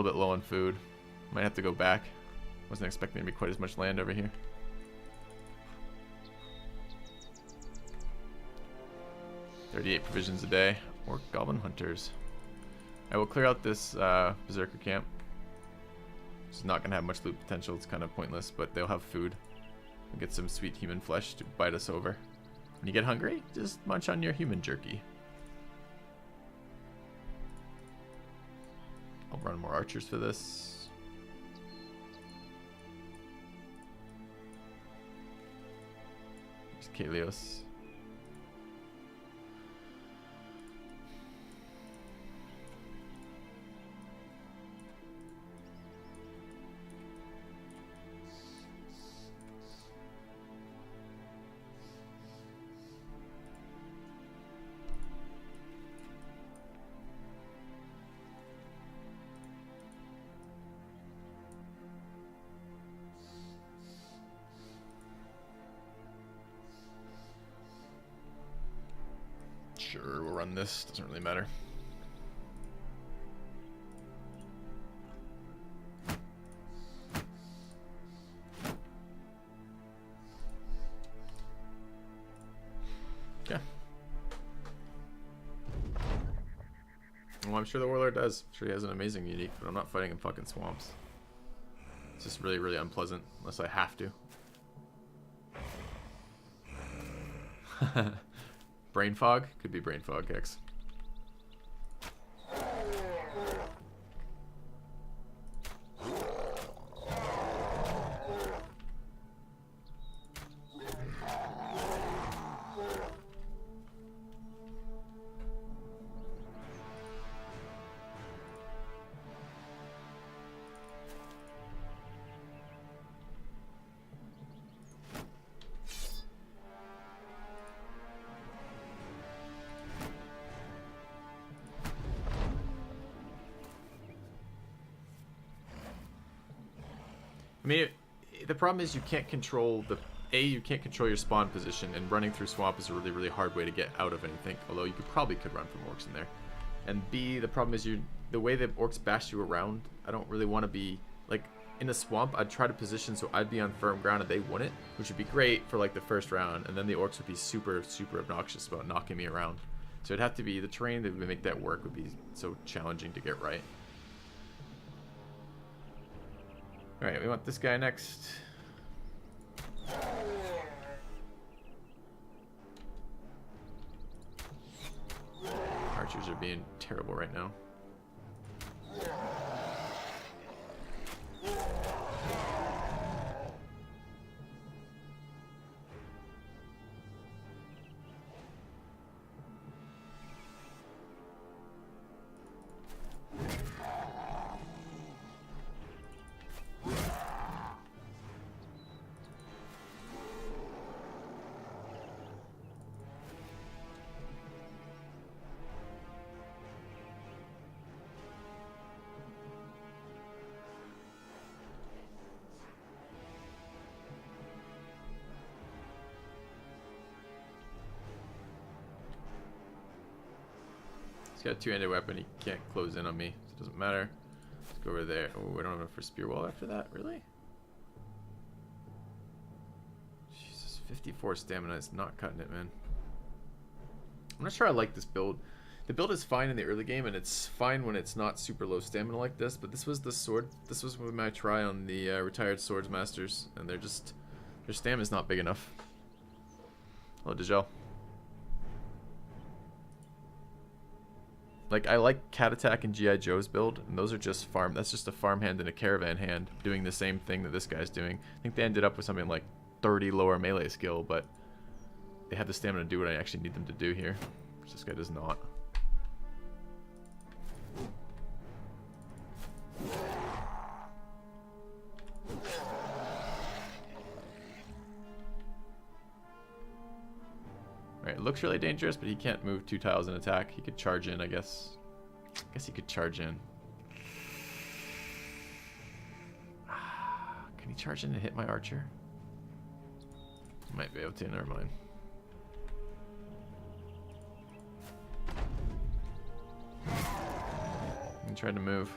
little bit low on food. Might have to go back. Wasn't expecting there to be quite as much land over here. $38 provisions a day. Orc Goblin Hunters. I will clear out this Berserker camp. It's not going to have much loot potential. It's kind of pointless, but they'll have food. We'll get some sweet human flesh to bite us over. When you get hungry, just munch on your human jerky. I'll run more archers for this. There's Kalios. Sure, we'll run this. Doesn't really matter. Yeah. Well, I'm sure the Warlord does. I'm sure he has an amazing unique, but I'm not fighting in fucking swamps. It's just really, really unpleasant, unless I have to. Brain fog? Could be brain fog, X. I mean, the problem is you can't control the... you can't control your spawn position, and running through swamp is a really, really hard way to get out of anything, although you probably could run from orcs in there. And B, the problem is the way that orcs bash you around, I don't really want to be... Like, in a swamp, I'd try to position so I'd be on firm ground and they wouldn't, which would be great for, like, the first round, and then the orcs would be super, super obnoxious about knocking me around. So it'd have to be... The terrain that would make that work would be so challenging to get right. Alright, we want this guy next. Archers are being terrible right now. He's got a two-handed weapon. He can't close in on me, so it doesn't matter. Let's go over there. Oh, we don't have enough for spear wall after that. Really? Jesus, 54 stamina is not cutting it, man. I'm not sure I like this build. The build is fine in the early game, and it's fine when it's not super low stamina like this. But this was the sword. This was my try on the retired swords masters, and they're just their stamina's not big enough. Hello, Dejel. Like, I like Cat Attack and G.I. Joe's build, and those are just farm. That's just a farm hand and a caravan hand doing the same thing that this guy's doing. I think they ended up with something like 30 lower melee skill, but they have the stamina to do what I actually need them to do here, which this guy does not. Alright, it looks really dangerous, but he can't move 2 tiles in attack. He could charge in, I guess. I guess he could charge in. Can he charge in and hit my archer? Might be able to, never mind. He tried to move.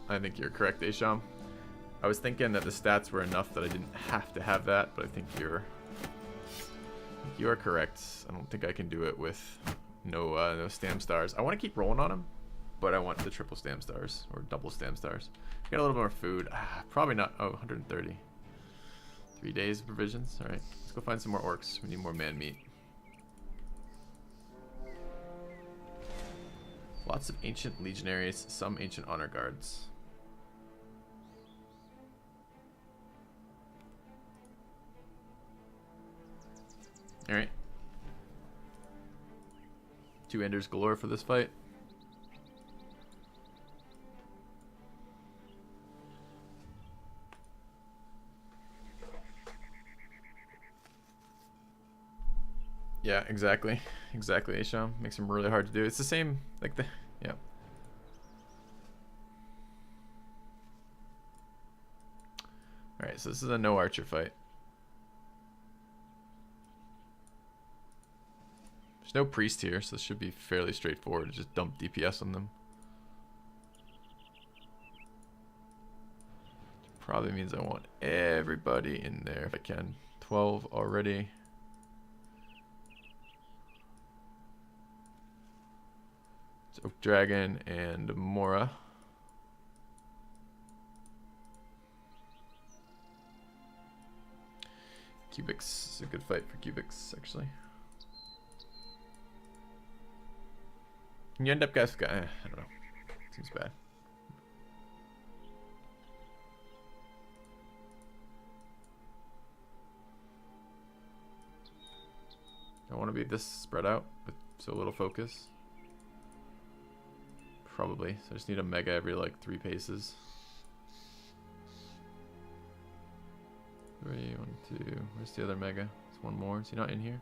I think you're correct, Asham. I was thinking that the stats were enough that I didn't have to have that, but I think you are correct. I don't think I can do it with no stam stars. I want to keep rolling on them, but I want the triple stam stars or double stam stars. Got a little more food. Probably not. Oh, 130. 3 days of provisions. All right, let's go find some more orcs. We need more man meat. Lots of ancient legionaries, some ancient honor guards. Alright. 2 enders galore for this fight. Yeah, exactly. Exactly, Asham. Makes them really hard to do. It's the same, like the, yeah. Alright, so this is a no archer fight. There's no priest here, so this should be fairly straightforward. Just dump DPS on them. Probably means I want everybody in there if I can. 12 already. It's Oak Dragon and Mora. Cubics is a good fight for Cubics, actually. You end up guys, I don't know. Seems bad. I want to be this spread out with so little focus. Probably. So I just need a mega every like 3 paces. 3, 1, 2. Where's the other mega? There's one more. Is he not in here?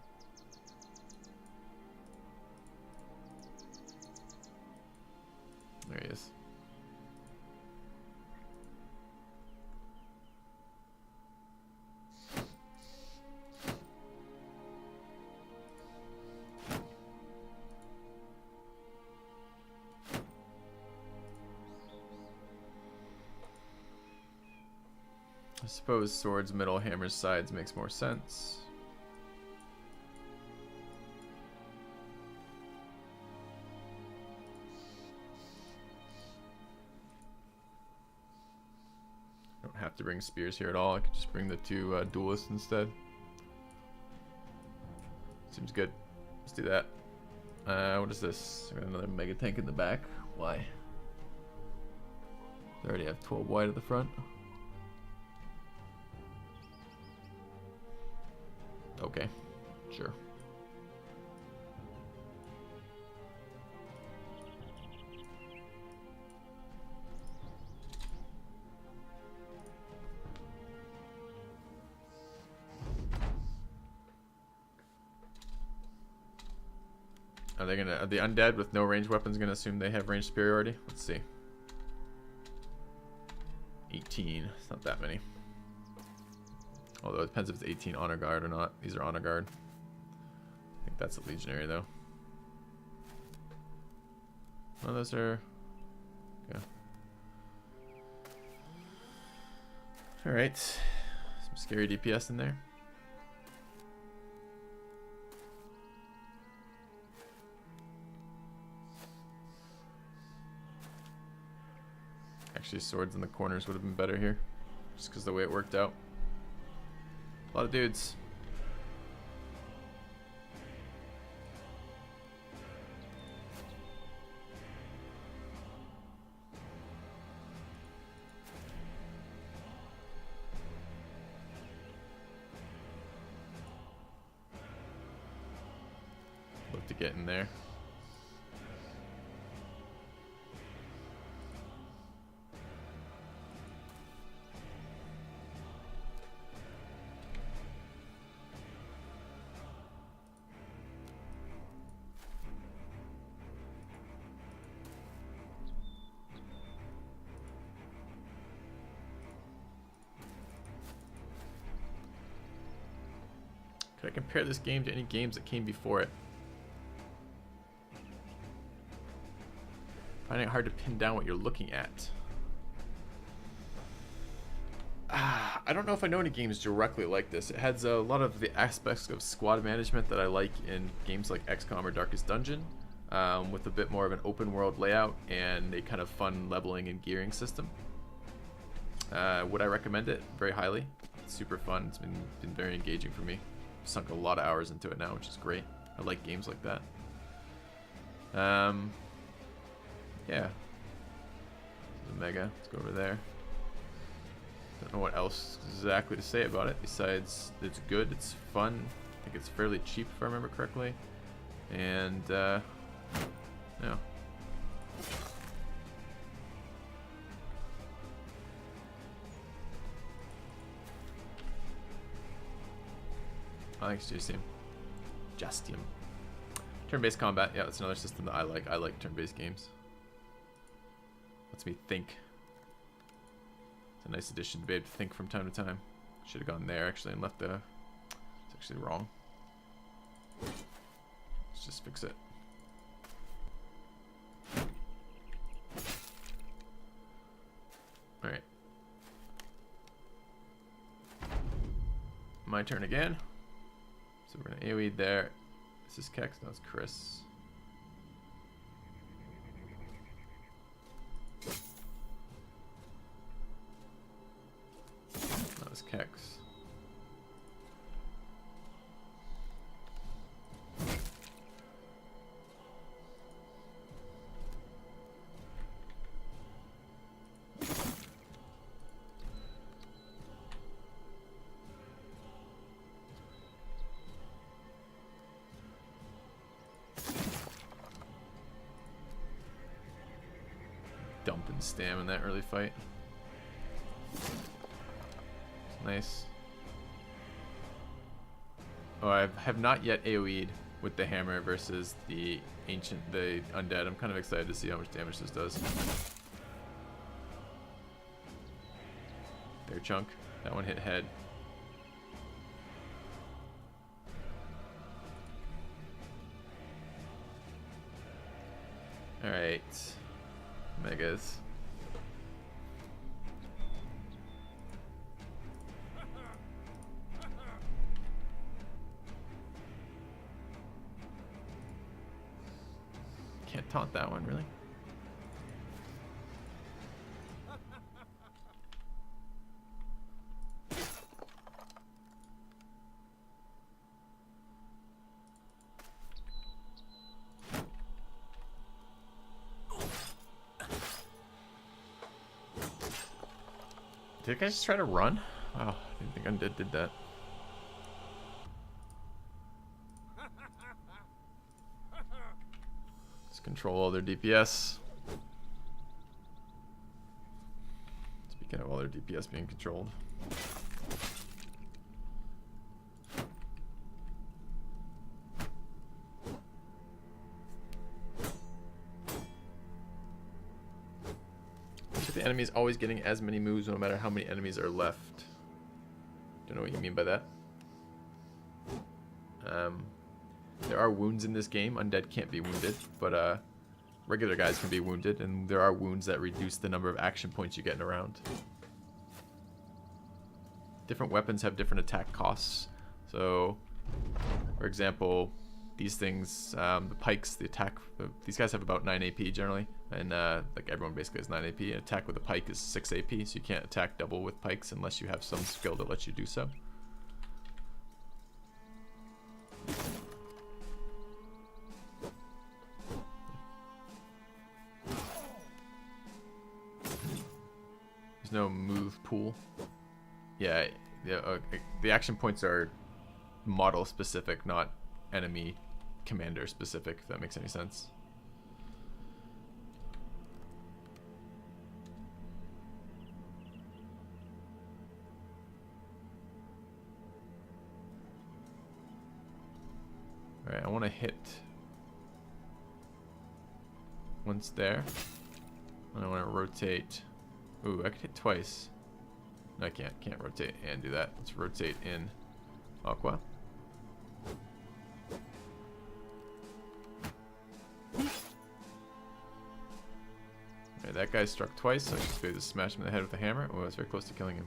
There he is. I suppose swords, middle, hammers, sides makes more sense. Don't have to bring spears here at all. I could just bring the 2 duelists instead. Seems good. Let's do that. What is this? I got another mega tank in the back. Why? I already have 12 wide at the front. Okay, sure. Are the undead with no ranged weapons gonna assume they have range superiority? Let's see. 18, it's not that many. Although it depends if it's 18 honor guard or not. These are honor guard. I think that's a legionary though. Oh, those are. Yeah. All right. Some scary DPS in there. Actually, swords in the corners would have been better here, just because the way it worked out. A lot of dudes. Look to get in there. Could I compare this game to any games that came before it? Finding it hard to pin down what you're looking at. I don't know if I know any games directly like this. It has a lot of the aspects of squad management that I like in games like XCOM or Darkest Dungeon, with a bit more of an open world layout and a kind of fun leveling and gearing system. Would I recommend it? Very highly. It's super fun. It's been very engaging for me. Sunk a lot of hours into it now, which is great. I like games like that. Yeah. Mega. Let's go over there. Don't know what else exactly to say about it besides it's good, it's fun. I think it's fairly cheap if I remember correctly. And yeah. Thanks, Justium. Turn-based combat, yeah, that's another system that I like. I like turn-based games. Lets me think. It's a nice addition to be able to think from time to time. Should have gone there actually and left the... It's actually wrong. Let's just fix it. Alright. My turn again. So we're gonna AoE there. This is Kex, no, it's Chris. That was Kex. Dumping stam in that early fight. Nice. Oh, I have not yet AoE'd with the hammer versus the undead. I'm kind of excited to see how much damage this does. There, chunk. That one hit head. Alright. Megas. Can't taunt that one, really. Did I just try to run? Wow, I didn't think Undead did that. Let's control all their DPS. Speaking of all their DPS being controlled. The enemy is always getting as many moves no matter how many enemies are left. Don't know what you mean by that. There are wounds in this game. Undead can't be wounded, but regular guys can be wounded, and there are wounds that reduce the number of action points you get in a round. Different weapons have different attack costs. So, for example, these things, the pikes, these guys have about 9 AP generally, and like everyone basically has 9 AP. An attack with a pike is 6 AP, so you can't attack double with pikes unless you have some skill that lets you do so. There's no move pool. Yeah, the action points are model specific, not enemy commander specific, if that makes any sense. Alright, I want to hit once there. And I want to rotate. Ooh, I could hit twice. No, I can't rotate and do that. Let's rotate in Aqua. That guy struck twice, so I should just smash him in the head with a hammer. Oh, I was very close to killing him.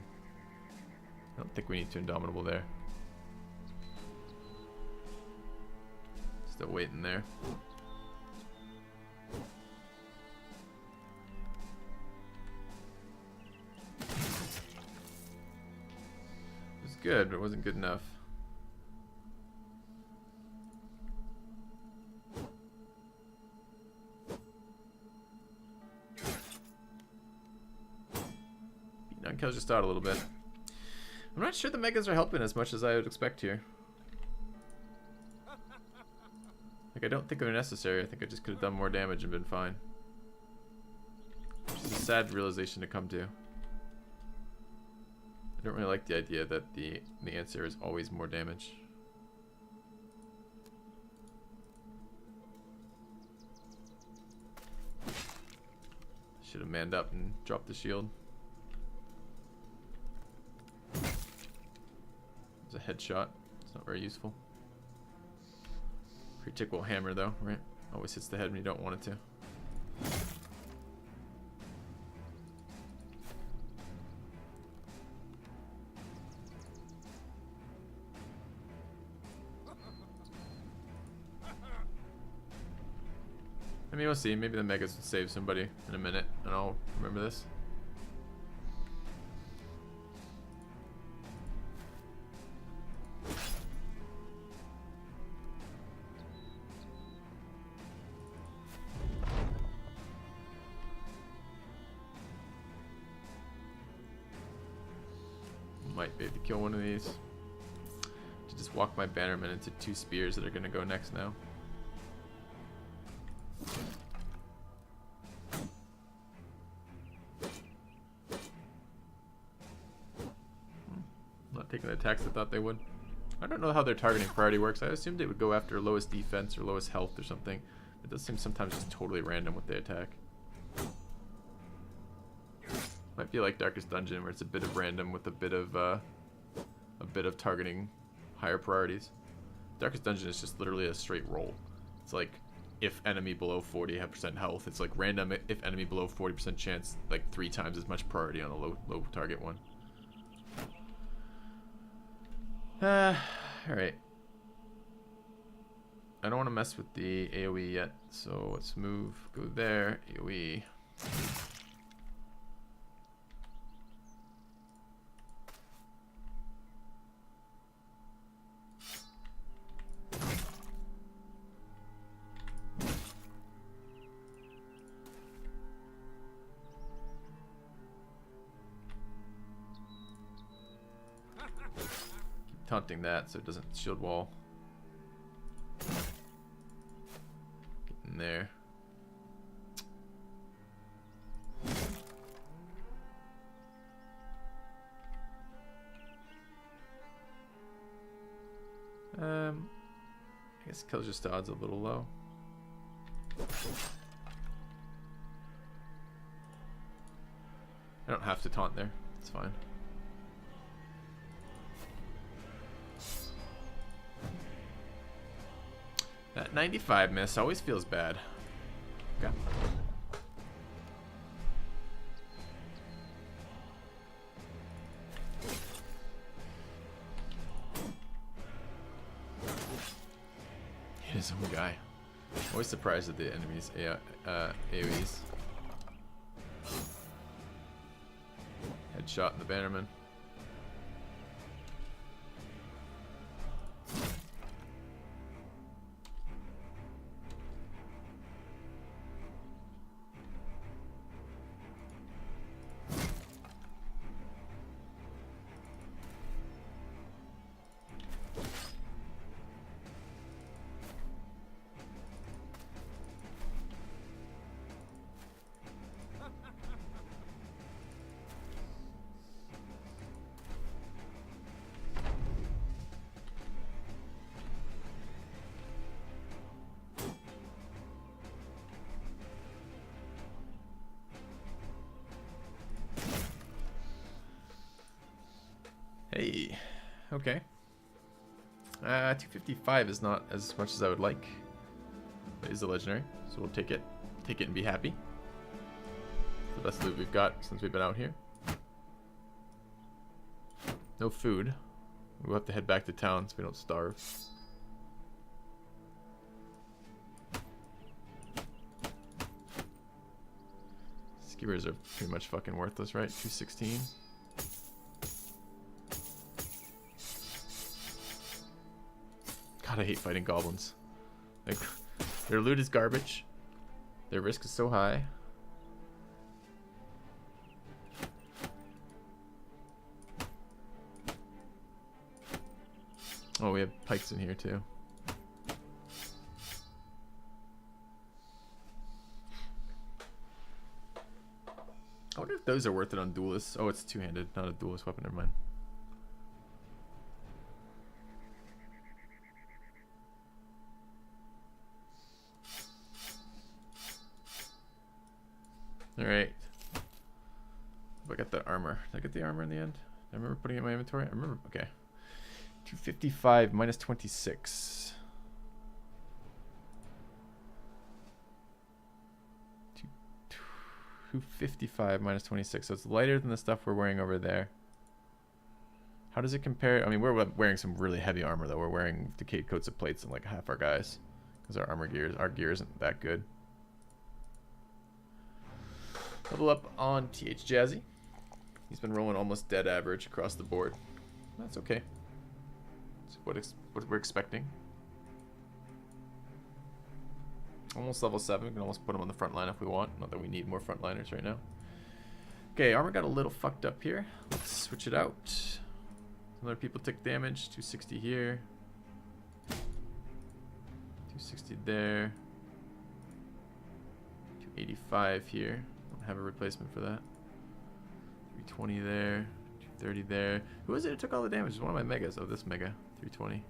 don't think we need to Indomitable there. Still waiting there. It was good, but it wasn't good enough. Kills just out a little bit. I'm not sure the megas are helping as much as I would expect here. Like, I don't think they're necessary. I think I just could have done more damage and been fine. Which is a sad realization to come to. I don't really like the idea that the answer is always more damage. Should have manned up and dropped the shield. It's a headshot. It's not very useful. Critical hammer though, right? Always hits the head when you don't want it to. I mean, we'll see. Maybe the megas will save somebody in a minute, and I'll remember this. Might be able to kill one of these. To just walk my bannerman into 2 spears that are going to go next now. Not taking the attacks I thought they would. I don't know how their targeting priority works. I assumed it would go after lowest defense or lowest health or something. It does seem sometimes just totally random with the attack. Might be like Darkest Dungeon, where it's a bit of random with a bit of targeting higher priorities. Darkest Dungeon is just literally a straight roll. It's like if enemy below 40% health, it's like random. If enemy below 40% chance, like 3 times as much priority on a low target one. All right. I don't want to mess with the AoE yet, so let's move. Go there. AoE. Taunting that so it doesn't shield wall. Get in there. I guess kills just odds a little low. I don't have to taunt there. It's fine. That 95 miss always feels bad. Okay. His own guy. Always surprised at the enemy's AoEs. Headshot in the bannerman. Hey, okay. 255 is not as much as I would like. It is a legendary, so we'll take it and be happy. It's the best loot we've got since we've been out here. No food. We'll have to head back to town so we don't starve. Skewers are pretty much fucking worthless, right? 216. God, I hate fighting goblins. Like, their loot is garbage. Their risk is so high. Oh, we have pikes in here too. I wonder if those are worth it on duelists. Oh, it's two-handed, not a duelist weapon. Never mind. All right. I got the armor. Did I get the armor in the end? I remember putting it in my inventory. I remember. Okay. 255 minus 26. 255 minus 26. So it's lighter than the stuff we're wearing over there. How does it compare? I mean, we're wearing some really heavy armor though. We're wearing decayed coats of plates and like half our guys, because our gear isn't that good. Level up on TH Jazzy. He's been rolling almost dead average across the board. That's okay. That's what we're expecting. Almost level 7. We can almost put him on the front line if we want. Not that we need more frontliners right now. Okay, armor got a little fucked up here. Let's switch it out. Some other people took damage. 260 here. 260 there. 285 here. Don't have a replacement for that. 320 there. 230 there. Who was it who took all the damage? It was one of my megas. Oh, this mega. 320.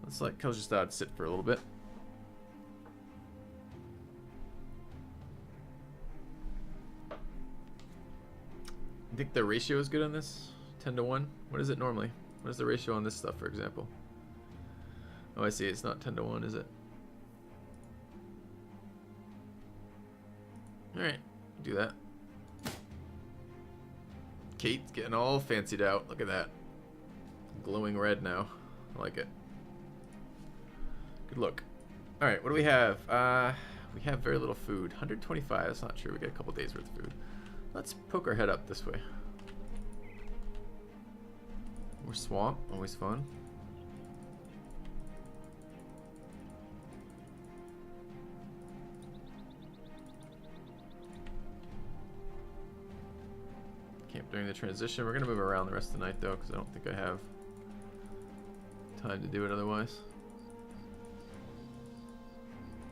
Let's let Killjoy sit for a little bit. I think the ratio is good on this. 10 to 1. What is it normally? What is the ratio on this stuff, for example? Oh, I see. It's not 10 to 1, is it? Alright. Do that. Kate's getting all fancied out. Look at that. Glowing red now. I like it. Good look. Alright, what do we have? We have very little food. 125. That's not true. We get a couple days worth of food. Let's poke our head up this way. More swamp. Always fun. Camp during the transition. We're going to move around the rest of the night, though, because I don't think I have time to do it otherwise.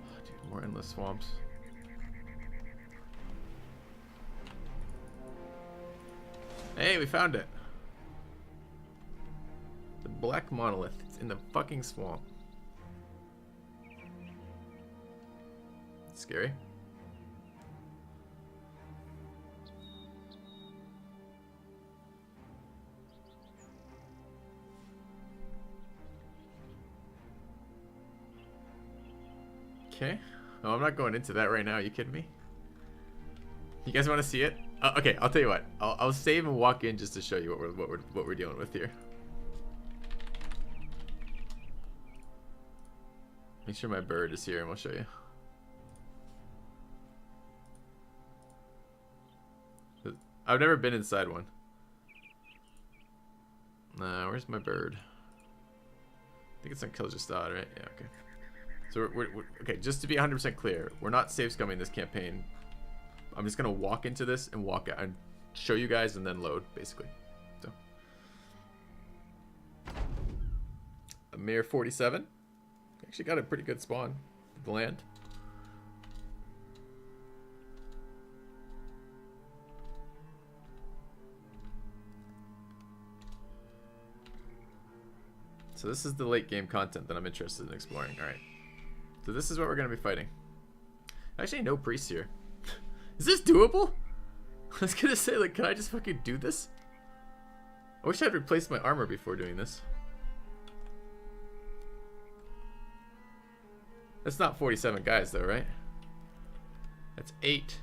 Oh, dude, more endless swamps. Hey, we found it. The Black Monolith. It's in the fucking swamp. It's scary. Okay. Oh, I'm not going into that right now. Are you kidding me? You guys want to see it? Okay, I'll tell you what. I'll save and walk in just to show you what we're dealing with here. Make sure my bird is here, and we'll show you. I've never been inside one. Nah, where's my bird? I think it's on Killjoy, right? Yeah, okay. So we're okay. Just to be 100% clear, we're not safe scumming this campaign. I'm just gonna walk into this and walk out and show you guys and then load, basically. So, a mere 47. Actually got a pretty good spawn with the land. So this is the late game content that I'm interested in exploring. All right. So this is what we're gonna be fighting. Actually, no priests here. Is this doable? I was gonna say, like, can I just fucking do this? I wish I'd replaced my armor before doing this. That's not 47 guys, though, right? That's 8.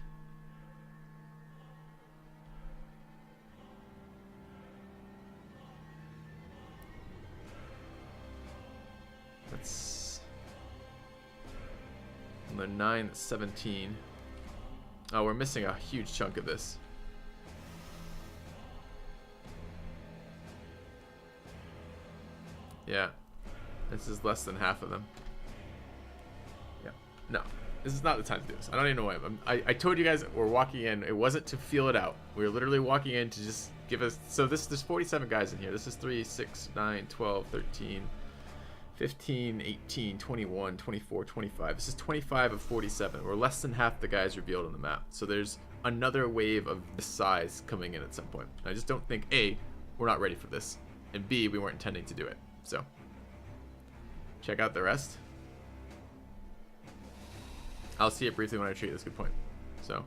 Another 9, that's 17. Oh, we're missing a huge chunk of this. Yeah. This is less than half of them. Yeah. No. This is not the time to do this. I don't even know why. I told you guys we're walking in. It wasn't to feel it out. We were literally walking in to just give us... So there's 47 guys in here. This is 3, 6, 9, 12, 13, 15, 18, 21, 24, 25. This is 25 of 47. We're less than half the guys revealed on the map. So there's another wave of this size coming in at some point. I just don't think, A, we're not ready for this. And B, we weren't intending to do it. So, check out the rest. I'll see it briefly when I treat. That's a good point. So,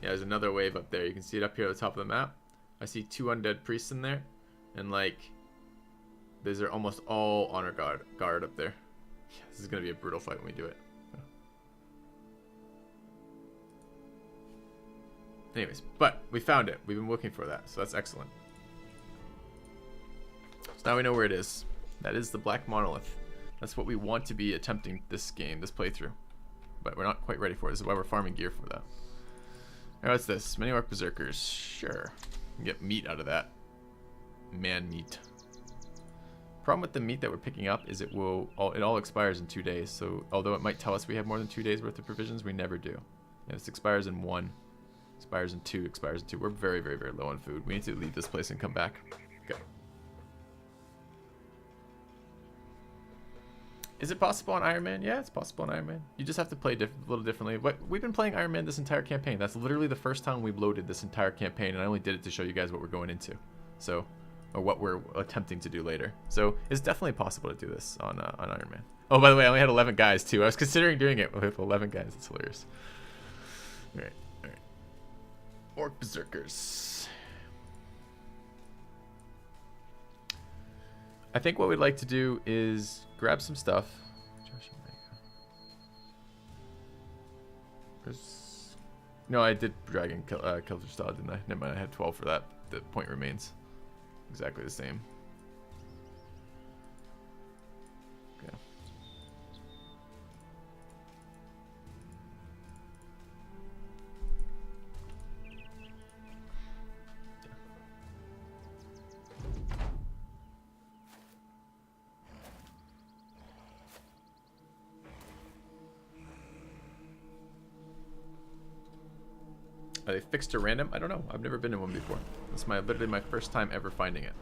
yeah, there's another wave up there. You can see it up here at the top of the map. I see 2 undead priests in there, and like, these are almost all honor guard up there. Yeah, this is gonna be a brutal fight when we do it. Anyways, but we found it. We've been looking for that, so that's excellent. So now we know where it is. That is the Black Monolith. That's what we want to be attempting this game, this playthrough. But we're not quite ready for it. This is why we're farming gear for that. Alright, what's this? Many Orc Berserkers. Sure. We can get meat out of that. Man meat. Problem with the meat that we're picking up is it all expires in 2 days. So although it might tell us we have more than 2 days worth of provisions, we never do. And this expires in 1. Expires in 2. Expires in 2. We're very, very, very low on food. We need to leave this place and come back. Okay. Is it possible on Iron Man? Yeah, it's possible on Iron Man. You just have to play a little differently. But we've been playing Iron Man this entire campaign. That's literally the first time we've loaded this entire campaign, and I only did it to show you guys what we're going into. So, or what we're attempting to do later. So it's definitely possible to do this on Iron Man. Oh, by the way, I only had 11 guys too. I was considering doing it with 11 guys. It's hilarious. All right. Orc Berserkers. I think what we'd like to do is grab some stuff. No, I did Dragon Killer Style, didn't I? Never mind, I had 12 for that. The point remains exactly the same. Okay. Are they fixed to random? I don't know. I've never been in one before. This is literally my first time ever finding it.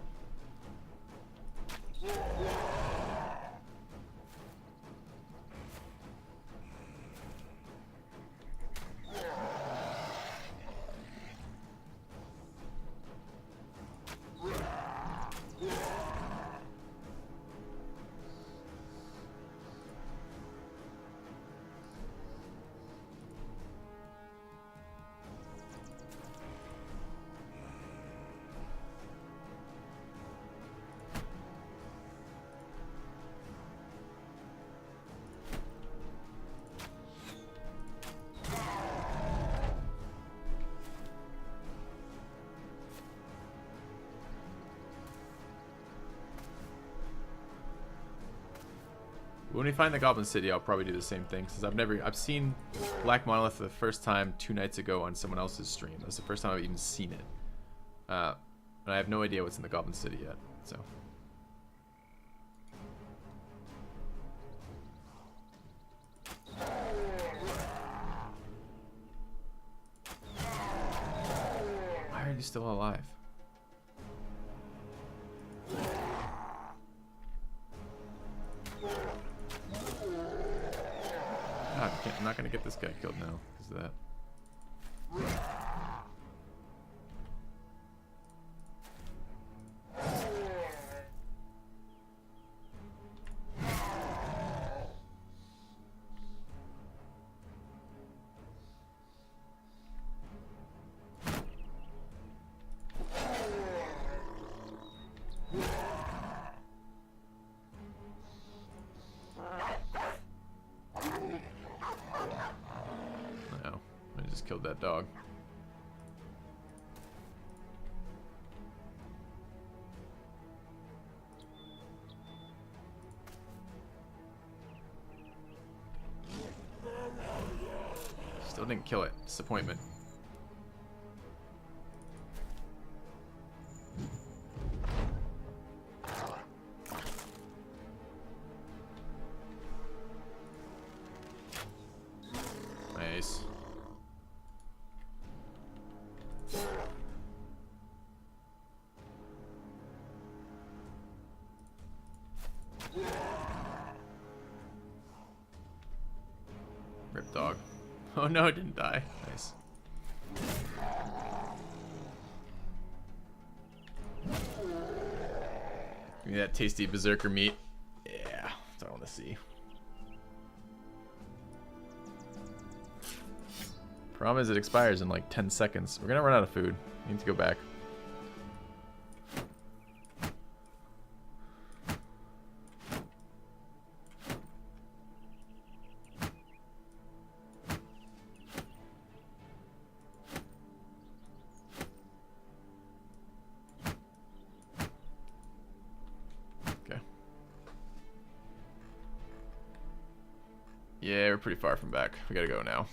When we find the Goblin City, I'll probably do the same thing, since I've seen Black Monolith for the first time 2 nights ago on someone else's stream. That's the first time I've even seen it. And I have no idea what's in the Goblin City yet, so. Why are you still alive? I'm not gonna get this guy killed now because of that. Killed that dog. didn't kill it. Disappointment. Nice. Rip dog. Oh no, it didn't die. Nice. Give me that tasty berserker meat. Yeah, that's what I want to see. Problem is it expires in like 10 seconds. We're gonna run out of food. We need to go back. Yeah, we're pretty far from back. We gotta go now.